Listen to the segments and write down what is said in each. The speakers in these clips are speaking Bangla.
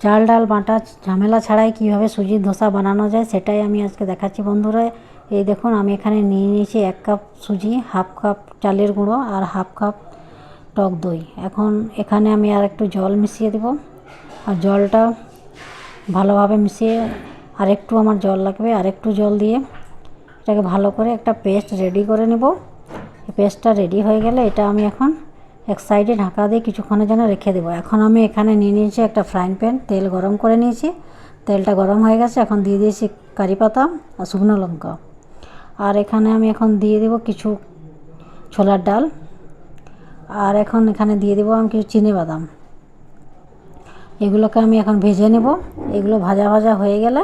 চাল ডাল বাটা ঝামেলা ছাড়াই কীভাবে সুজির ধোসা বানানো যায় সেটাই আমি আজকে দেখাচ্ছি বন্ধুরা। এই দেখুন আমি এখানে নিয়ে নিয়েছি 1 কাপ সুজি, হাফ কাপ চালের গুঁড়ো আর হাফ কাপ টক দই। এখন এখানে আমি আর একটু জল মিশিয়ে দেব, আর জলটা ভালোভাবে মিশিয়ে আর একটু আমার জল লাগবে, আর একটু জল দিয়ে এটাকে ভালো করে একটা পেস্ট রেডি করে নেব। পেস্টটা রেডি হয়ে গেলে এটা আমি এখন এক সাইডে ঢাকা দিয়ে কিছুক্ষণের জন্য রেখে দেবো। এখন আমি এখানে নিয়ে নিয়েছি একটা ফ্রাইং প্যান, তেল গরম করে নিয়েছি। তেলটা গরম হয়ে গেছে, এখন দিয়ে দিয়েছি কারি পাতা আর শুকনো লঙ্কা। আর এখানে আমি এখন দিয়ে দেব কিছু ছোলার ডাল, আর এখন এখানে দিয়ে দেবো আমি কিছু চিনিবাদাম। এগুলোকে আমি এখন ভেজে নেব। এগুলো ভাজা ভাজা হয়ে গেলে,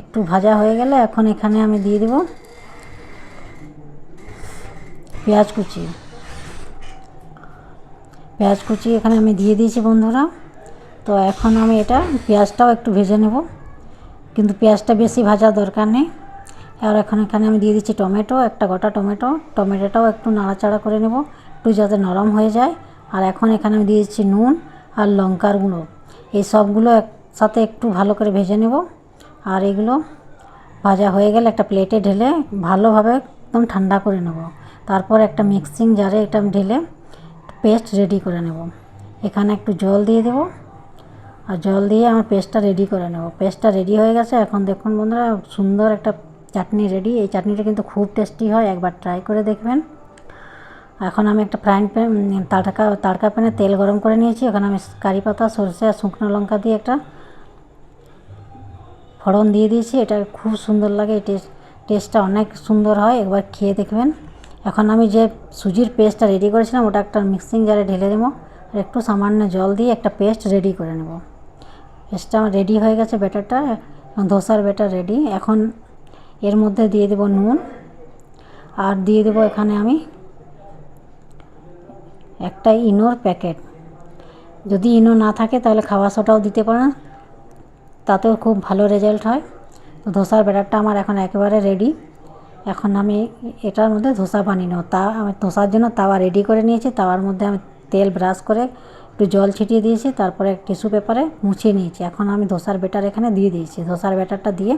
একটু ভাজা হয়ে গেলে এখন এখানে আমি দিয়ে দেব পেঁয়াজ কুচি। পেঁয়াজ কুচি এখানে আমি দিয়ে দিয়েছি বন্ধুরা। তো এখন আমি এটা পেঁয়াজটাও একটু ভেজে নেব, কিন্তু পেঁয়াজটা বেশি ভাজার দরকার নেই। আর এখন এখানে আমি দিয়ে দিচ্ছি টমেটো, একটা গোটা টমেটো। টমেটোটাও একটু নাড়াচাড়া করে নেব একটু যাতে নরম হয়ে যায়। আর এখন এখানে আমি দিয়ে দিচ্ছি নুন আর লঙ্কার গুঁড়ো। এই সবগুলো একসাথে একটু ভালো করে ভেজে নেব। আর এগুলো ভাজা হয়ে গেলে একটা প্লেটে ঢেলে ভালোভাবে একদম ঠান্ডা করে নেব। তারপর একটা মিক্সিং জারে এটা ঢেলে পেস্ট রেডি করে নেব। এখানে একটু জল দিয়ে দেব, আর জল দিয়ে আমার পেস্টটা রেডি করে নেব। পেস্টটা রেডি হয়ে গেছে। এখন দেখুন বন্ধুরা সুন্দর একটা চাটনি রেডি। এই চাটনিটা কিন্তু খুব টেস্টি হয়, একবার ট্রাই করে দেখবেন। এখন আমি একটা ফ্রাইং প্যান তাড়কা প্যানে তেল গরম করে নিয়েছি। ওখানে আমি কারি পাতা, সরষে আর শুকনো লঙ্কা দিয়ে একটা ফোড়ন দিয়ে দিয়েছি। এটা খুব সুন্দর লাগে, এই টেস্টটা অনেক সুন্দর হয়, একবার খেয়ে দেখবেন। এখন আমি যে সুজির পেস্টটা রেডি করেছিলাম ওটা একটা মিক্সিং জারে ঢেলে দেবো, আর একটু সামান্য জল দিয়ে একটা পেস্ট রেডি করে নেব। পেস্টটা আমার রেডি হয়ে গেছে, ব্যাটারটা, ধোসার ব্যাটার রেডি। এখন এর মধ্যে দিয়ে দেব নুন, আর দিয়ে দেব এখানে আমি একটা ইনোর প্যাকেট। যদি ইনো না থাকে তাহলে খাওয়া সোডাও দিতে পারেন, তাতেও খুব ভালো রেজাল্ট হয়। তো ধোসার ব্যাটারটা আমার এখন একেবারে রেডি। এখন আমি এটার মধ্যে ধোসা বানিয়ে নেব। আমি ধোসার জন্য তাওয়া রেডি করে নিয়েছি। তাওয়ার মধ্যে আমি তেল ব্রাশ করে একটু জল ছিটিয়ে দিয়েছি, তারপরে টিস্যু পেপারে মুছিয়ে নিয়েছি। এখন আমি ধোসার ব্যাটার এখানে দিয়ে দিয়েছি। ধোসার ব্যাটারটা দিয়ে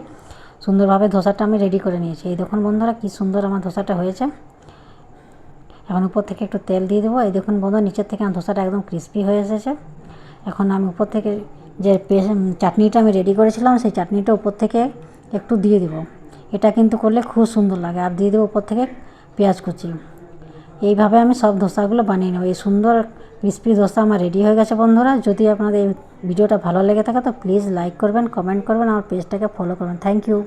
সুন্দরভাবে ধোসাটা আমি রেডি করে নিয়েছি। এই দেখুন বন্ধুরা কি সুন্দর আমার ধোসাটা হয়েছে। এখন উপর থেকে একটু তেল দিয়ে দেবো। এই দেখুন বন্ধুরা নিচের থেকে আমার ধোসাটা একদম ক্রিস্পি হয়ে এসেছে। এখন আমি উপর থেকে যে চাটনিটা আমি রেডি করেছিলাম সেই চাটনিটা উপর থেকে একটু দিয়ে দেবো। এটা কিন্তু করলে খুব সুন্দর লাগে। আর দিয়ে দেবো উপর থেকে পেঁয়াজ কুচি। এইভাবে আমি সব ধোসাগুলো বানিয়ে নেব। এই সুন্দর ক্রিস্পি ধোসা আমার রেডি হয়ে গেছে বন্ধুরা। যদি আপনাদের এই ভিডিওটা ভালো লেগে থাকে তো প্লিজ লাইক করবেন, কমেন্ট করবেন, আমার পেজটাকে ফলো করবেন। Thank you.